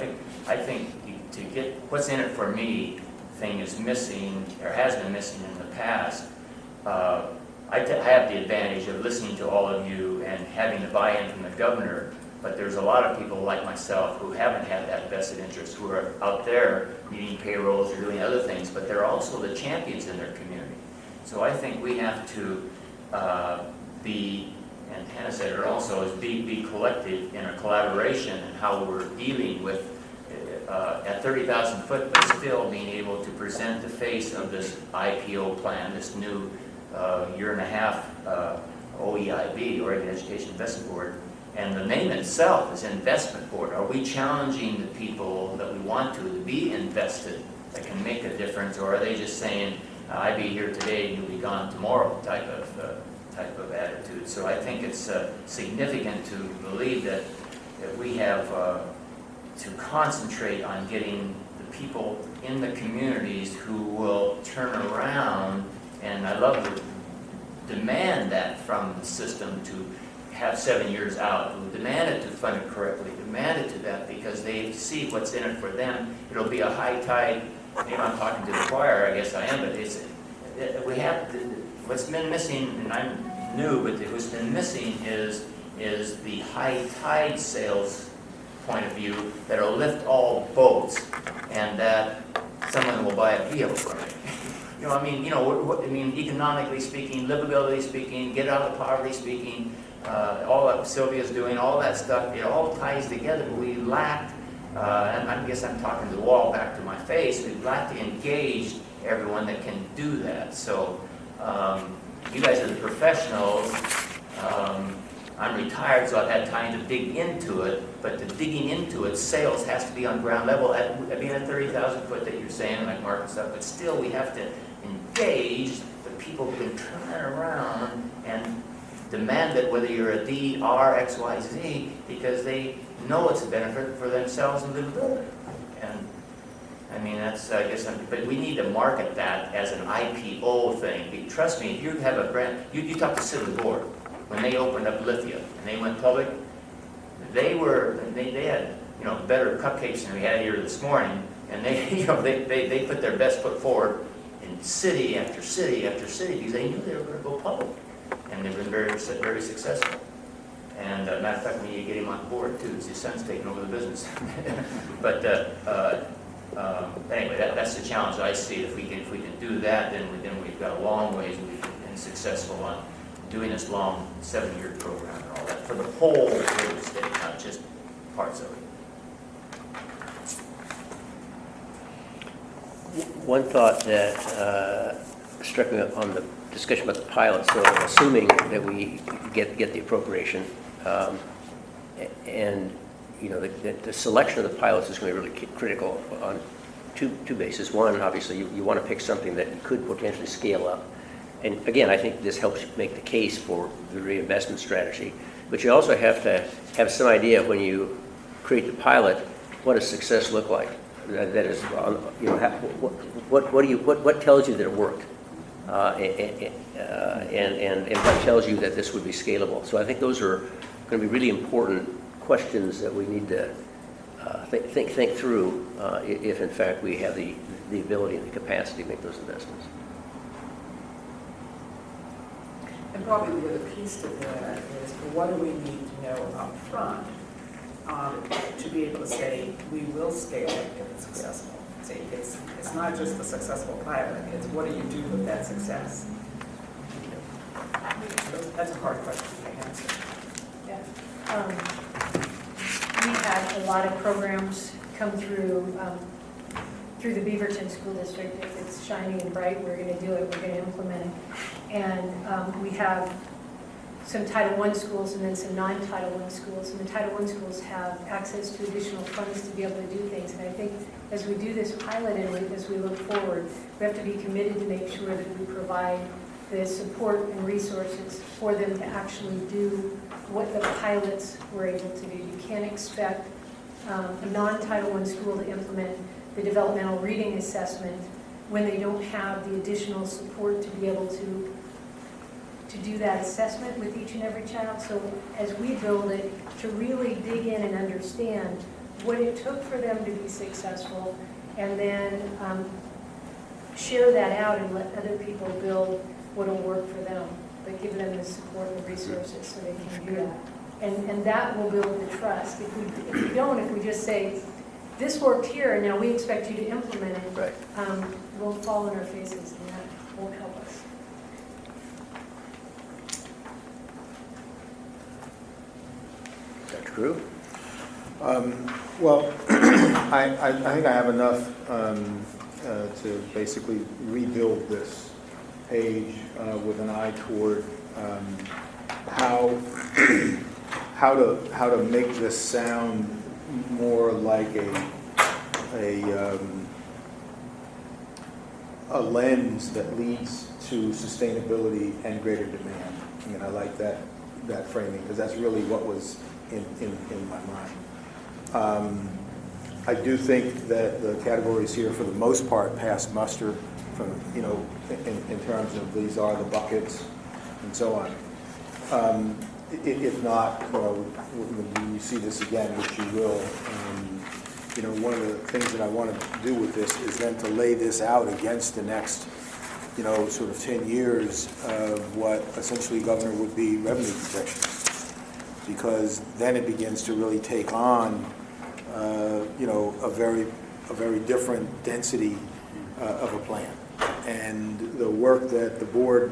think to get what's in it for me thing is missing, or has been missing in the past. I have the advantage of listening to all of you and having the buy-in from the governor, but there's a lot of people like myself who haven't had that vested interest, who are out there meeting payrolls or doing other things, but they're also the champions in their community. So I think we have to be, and Hannah said it also, is be collective in a collaboration in how we're dealing with at 30,000 foot, but still being able to present the face of this IPO plan, this new year and a half OEIB, Oregon Education Investment Board, and the name itself is Investment Board. Are we challenging the people that we want to be invested, that can make a difference, or are they just saying, I'd be here today and you'll be gone tomorrow type of attitude? So I think it's significant to believe that we have to concentrate on getting the people in the communities who will turn around And I love to demand that from the system to have 7 years out, to demand it to fund it correctly, demand it to that, because they see what's in it for them. It'll be a high tide. Maybe I'm talking to the choir, I guess I am, but we have, what's been missing, and I'm new, but what's been missing is the high tide sales point of view that'll lift all boats, and that someone will buy a vehicle from it. Economically speaking, livability speaking, get out of poverty speaking, all that Sylvia's doing, all that stuff, it all ties together. But we lacked, and I guess I'm talking to the wall, back to my face, we've lacked to engage everyone that can do that. So you guys are the professionals. I'm retired, so I've had time to dig into it, but the digging into it, sales has to be on ground level, at being at 30,000 foot that you're saying, like Mark and stuff, but still we have to engage the people who can turn that around and demand it, whether you're a D, R, X, Y, Z, because they know it's a benefit for themselves and livability. And I mean, that's, I guess, but we need to market that as an IPO thing. Trust me, if you have a brand, you talk to Sid and the board, when they opened up Lithia and they went public, they had, better cupcakes than we had here this morning, and they put their best foot forward in city after city after city, because they knew they were going to go public, and they've been very, very successful. And matter of fact, we need to get him on board too, because his son's taking over the business. But anyway, that's the challenge I see. If we can do that, then we've got a long ways we've been successful on doing this long 7-year program and all that for the whole real estate, not just parts of it. One thought that struck me on the discussion about the pilot, so assuming that we get the appropriation, and the selection of the pilots is going to be really critical on two bases. One, obviously, you want to pick something that you could potentially scale up. And again, I think this helps make the case for the reinvestment strategy. But you also have to have some idea when you create the pilot, what does success look like? That is, what tells you that it worked, and what tells you that this would be scalable? So I think those are going to be really important questions that we need to think through if in fact we have the ability and the capacity to make those investments. And probably the other piece to that is, what do we need to know up front to be able to say, we will scale it if it's successful? See, it's not just the successful pilot, it's what do you do with that success? That's a hard question to answer. Yeah. We had a lot of programs come through the Beaverton School District. If it's shiny and bright, we're going to do it, we're going to implement it. And we have some Title I schools and then some non-Title I schools. And the Title I schools have access to additional funds to be able to do things. And I think as we do this pilot and as we look forward, we have to be committed to make sure that we provide the support and resources for them to actually do what the pilots were able to do. You can't expect a non-Title I school to implement the developmental reading assessment when they don't have the additional support to be able to do that assessment with each and every child. So as we build it, to really dig in and understand what it took for them to be successful, and then share that out and let other people build what will work for them, but give them the support and the resources so they can do that. And that will build the trust. If we don't, if we just say, this worked here, and now we expect you to implement it, Right. We'll fall on our faces, and that won't help us. Dr. Crew? Well, I think I have enough to basically rebuild this page with an eye toward how to make this sound more like a lens that leads to sustainability and greater demand. I mean, I like that framing, because that's really what was in my mind. I do think that the categories here, for the most part, pass muster in terms of these are the buckets and so on. If not, when you see this again, which you will, one of the things that I want to do with this is then to lay this out against the next, sort of 10 years of what essentially, Governor, would be revenue projections. Because then it begins to really take on, a very different density of a plan. And the work that the board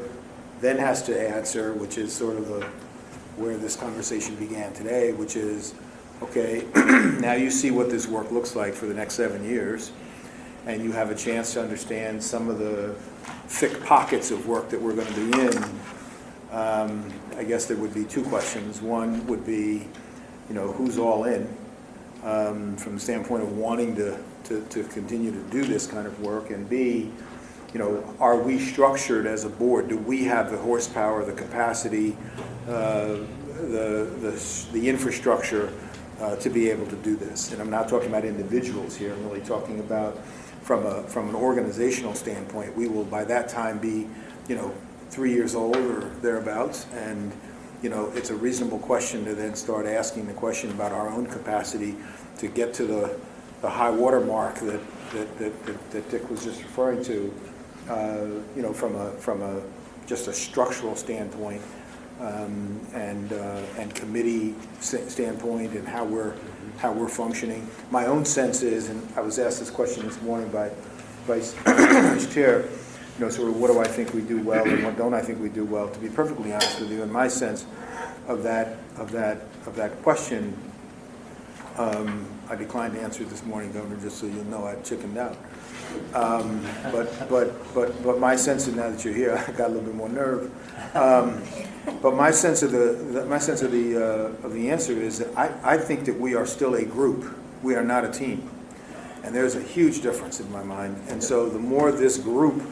then has to answer, which is sort of where this conversation began today, which is, okay, now you see what this work looks like for the next 7 years, and you have a chance to understand some of the thick pockets of work that we're going to be in. I guess there would be two questions. One would be, who's all in from the standpoint of wanting to continue to do this kind of work, and B, are we structured as a board? Do we have the horsepower, the capacity, the infrastructure to be able to do this? And I'm not talking about individuals here. I'm really talking about from an organizational standpoint. We will by that time be, 3 years old or thereabouts, and it's a reasonable question to then start asking the question about our own capacity to get to the high water mark that Dick was just referring to. From a just a structural standpoint, and committee standpoint, and how we're functioning. My own sense is, and I was asked this question this morning by Vice Chair, sort of what do I think we do well and what don't I think we do well? To be perfectly honest with you, in my sense of that question, I declined to answer it this morning, Governor, just so you know I chickened out. But my sense, and now that you're here, I got a little bit more nerve. But my sense of the answer is that I think that we are still a group. We are not a team, and there's a huge difference in my mind. And so the more this group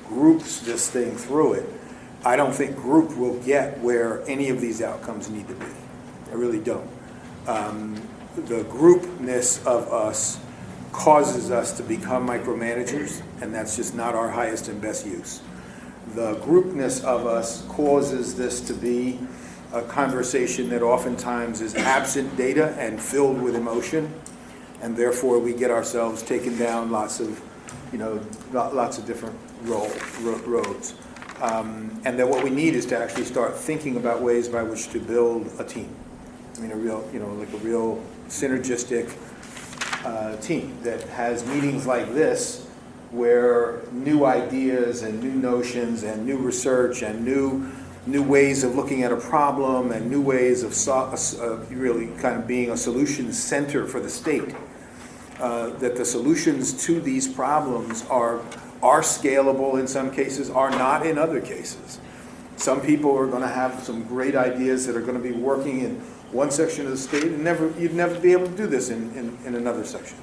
groups this thing through it, I don't think group will get where any of these outcomes need to be. I really don't. The groupness of us causes us to become micromanagers, and that's just not our highest and best use. The groupness of us causes this to be a conversation that oftentimes is absent data and filled with emotion, and therefore we get ourselves taken down lots of different roads. And then what we need is to actually start thinking about ways by which to build a team. I mean, a real synergistic team that has meetings like this, where new ideas and new notions and new research and new ways of looking at a problem and new ways of really kind of being a solutions center for the state. That the solutions to these problems are scalable in some cases, are not in other cases. Some people are going to have some great ideas that are going to be working in one section of the state, and you'd never be able to do this in another section.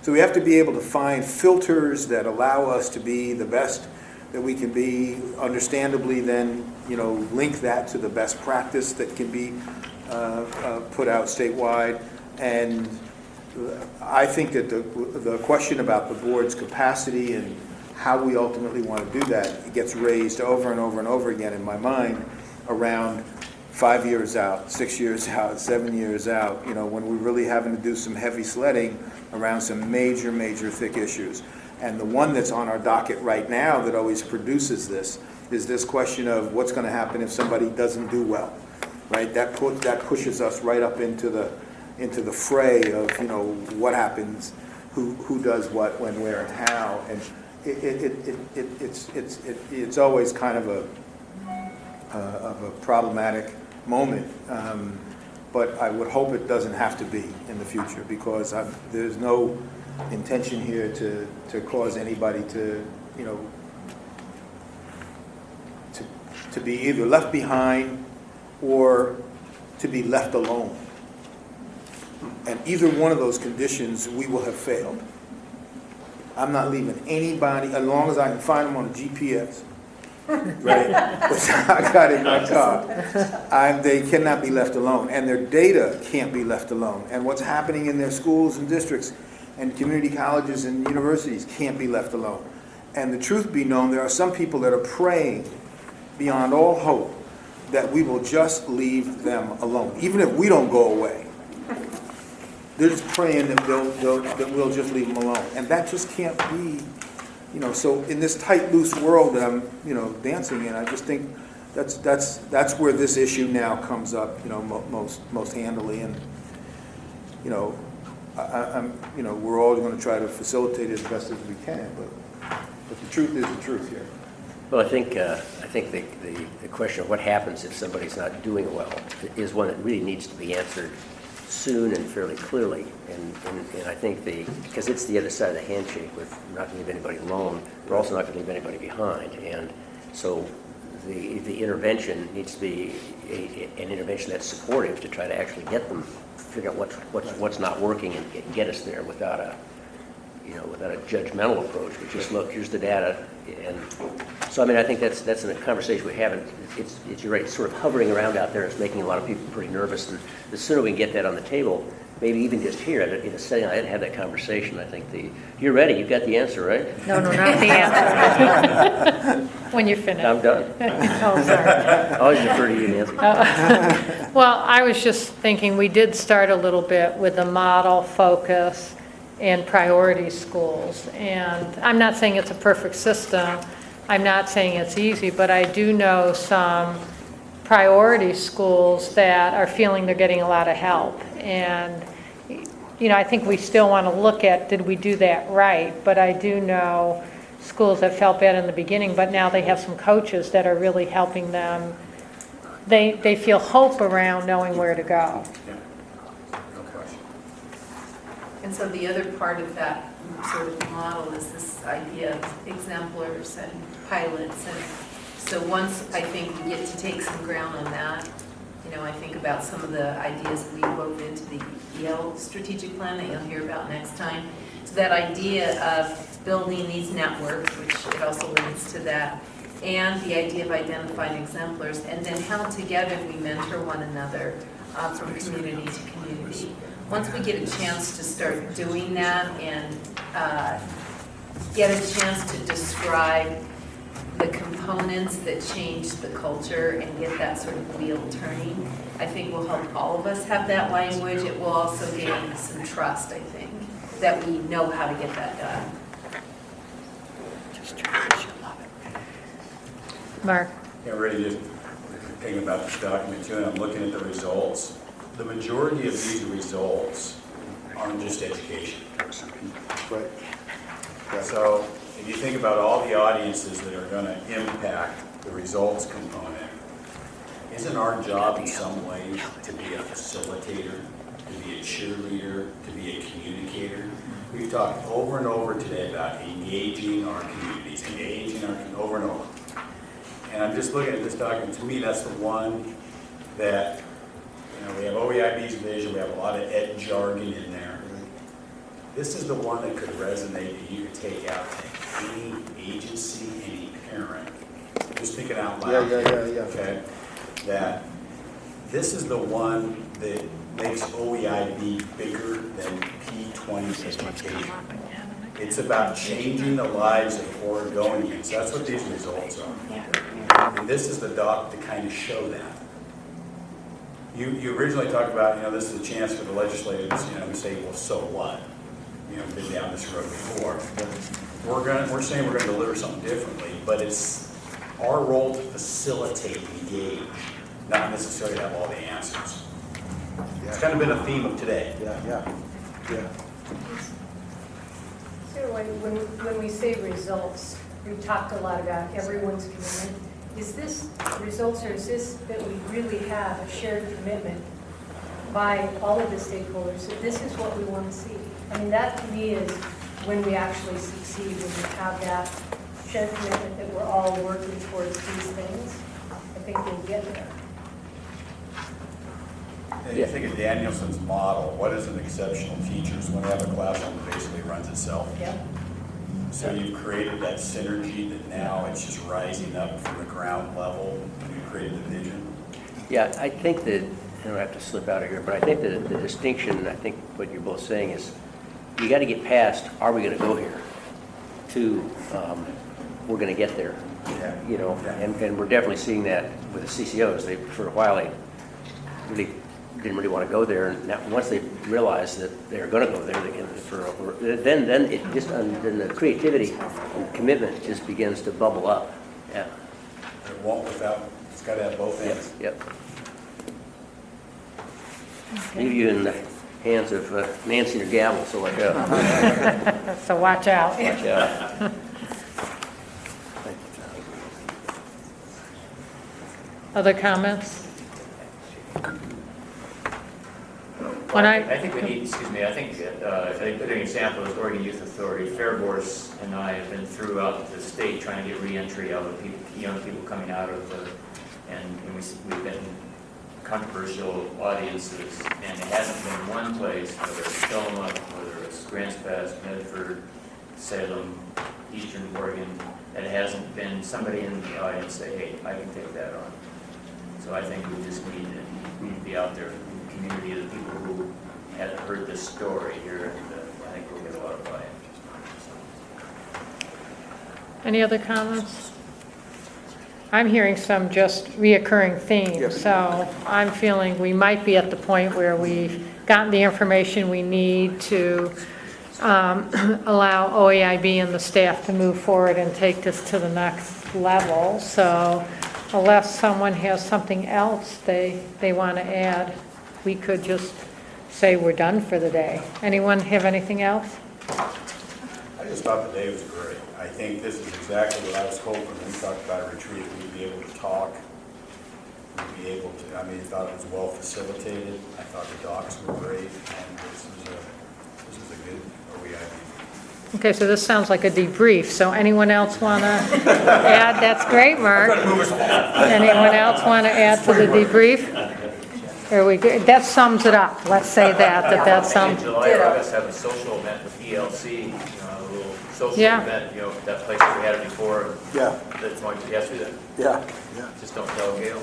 So we have to be able to find filters that allow us to be the best that we can be, understandably then, link that to the best practice that can be put out statewide. And I think that the question about the board's capacity and how we ultimately want to do that gets raised over and over and over again in my mind around 5 years out, 6 years out, 7 years out, when we're really having to do some heavy sledding around some major, major thick issues. And the one that's on our docket right now that always produces this is this question of what's going to happen if somebody doesn't do well, right? That pushes us right up into the fray of, what happens, who does what, when, where, and how. And it's always kind of a problematic moment, but I would hope it doesn't have to be in the future, because there's no intention here to cause anybody to be either left behind or to be left alone. And either one of those conditions, we will have failed. I'm not leaving anybody, as long as I can find them on a GPS, right? Which I got in my car. They cannot be left alone, and their data can't be left alone. And what's happening in their schools and districts and community colleges and universities can't be left alone. And the truth be known, there are some people that are praying beyond all hope that we will just leave them alone, even if we don't go away. They're just praying that that we'll just leave them alone. And that just can't be, so in this tight, loose world that I'm, dancing in, I just think that's where this issue now comes up, most handily. And, we're always going to try to facilitate it as best as we can, but the truth is the truth here. Well, I think the question of what happens if somebody's not doing well is one that really needs to be answered soon and fairly clearly. And I think because it's the other side of the handshake with not going to leave anybody alone, we're also not going to leave anybody behind. And so the intervention needs to be an intervention that's supportive to try to actually get them, figure out what's not working and get us there without a judgmental approach, but just look, here's the data. And so, I think that's a conversation we haven't, you're right, it's sort of hovering around out there. It's making a lot of people pretty nervous. And the sooner we can get that on the table, maybe even just here in a setting, I didn't have that conversation. I think you're ready. You've got the answer, right? No, not the answer. When you're finished. I'm done. Oh, sorry. I always defer to you, Nancy. Well, I was just thinking, we did start a little bit with the model focus and priority schools. And I'm not saying it's a perfect system. I'm not saying it's easy, but I do know some priority schools that are feeling they're getting a lot of help. And, I think we still want to look at, did we do that right? But I do know schools that felt bad in the beginning, but now they have some coaches that are really helping them. They feel hope around knowing where to go. And so the other part of that sort of model is this idea of exemplars and pilots. And so once I think we get to take some ground on that, I think about some of the ideas we wove into the Yale strategic plan that you'll hear about next time. So that idea of building these networks, which it also links to that, and the idea of identifying exemplars, and then how together we mentor one another from community to community. Once we get a chance to start doing that and get a chance to describe the components that change the culture and get that sort of wheel turning, I think will help all of us have that language. It will also gain some trust, I think, that we know how to get that done. Mark? Yeah, really just thinking about this document too, and I'm looking at the results. The majority of these results aren't just education. Right. So if you think about all the audiences that are going to impact the results component, isn't our job in some ways to be a facilitator, to be a cheerleader, to be a communicator? We've talked over and over today about engaging our communities, over and over. And I'm just looking at this document. To me, that's the one that, we have OEIB's vision, we have a lot of ed jargon in there. This is the one that could resonate, that you could take out to any agency, any parent. Just thinking out loud. Yeah. Okay? That this is the one that makes OEIB bigger than P20 education. It's about changing the lives of Oregonians. That's what these results are. And this is the doc to kind of show that. You originally talked about, this is a chance for the legislators, to say, well, so what? We've been down this road before. We're saying we're going to deliver something differently, but it's our role to facilitate, engage, not necessarily have all the answers. It's kind of been a theme of today. Yeah. So when we say results, we talked a lot about everyone's commitment. Is this results, or is this that we really have a shared commitment by all of the stakeholders that this is what we want to see? That to me is when we actually succeed, when we have that shared commitment that we're all working towards these things. I think we'll get there. And you think of Danielson's model, what is an exceptional teacher? It's when they have a classroom that basically runs itself. Yeah. So you've created that synergy that now it's just rising up from the ground level, and you've created the vision. Yeah, I think that, I don't have to slip out of here, but I think that the distinction, I think what you're both saying is, you got to get past, are we going to go here? to, we're going to get there, you know, and we're definitely seeing that with the CCOs. They, for a while, they really didn't really want to go there, and now, once they realize that they're going to go there, then it just, then the creativity and commitment just begins to bubble up. Yeah. It won't without, it's got to have both ends. Yep. Leave you in the hands of Nancy and her gavel, so like, So watch out. watch out. Other comments? Well, I think we need, excuse me, I think an example is Oregon Youth Authority. Fairbourse and I have been throughout the state trying to get reentry of the people, young people coming out of the, and we've been controversial audiences, and it hasn't been one place, whether it's Selma, whether it's Grants Pass, Medford, Salem, Eastern Oregon, that it hasn't been somebody in the audience say, hey, I can take that on. So I think we just need to be out there in the community of the people who haven't heard this story here, and I think we'll get a lot of buy-in. Any other comments? I'm hearing some just reoccurring themes, Yes. so I'm feeling we might be at the point where we've gotten the information we need to allow OEIB and the staff to move forward and take this to the next level. So unless someone has something else they want to add, we could just say we're done for the day. Anyone have anything else? I just thought the day was great. I think this is exactly what I was hoping when we talked about a retreat. We'd be able to talk. We'd be able to, I mean, I thought it was well facilitated. I thought the docs were great, and this is a good OEIB. Okay, so this sounds like a debrief, so anyone else want to add? That's great, Mark. Anyone else want to add to the debrief? There we go. That sums it up. Let's say that sums. In July or August, have a social event with ELC, a little social Yeah. event, that place where we had it before. Yeah, That's why you have to do that. yeah. Just don't tell Gail.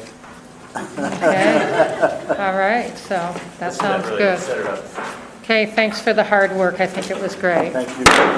Okay. All right, so that sounds really good. set it up. Okay, thanks for the hard work. I think it was great. Thank you.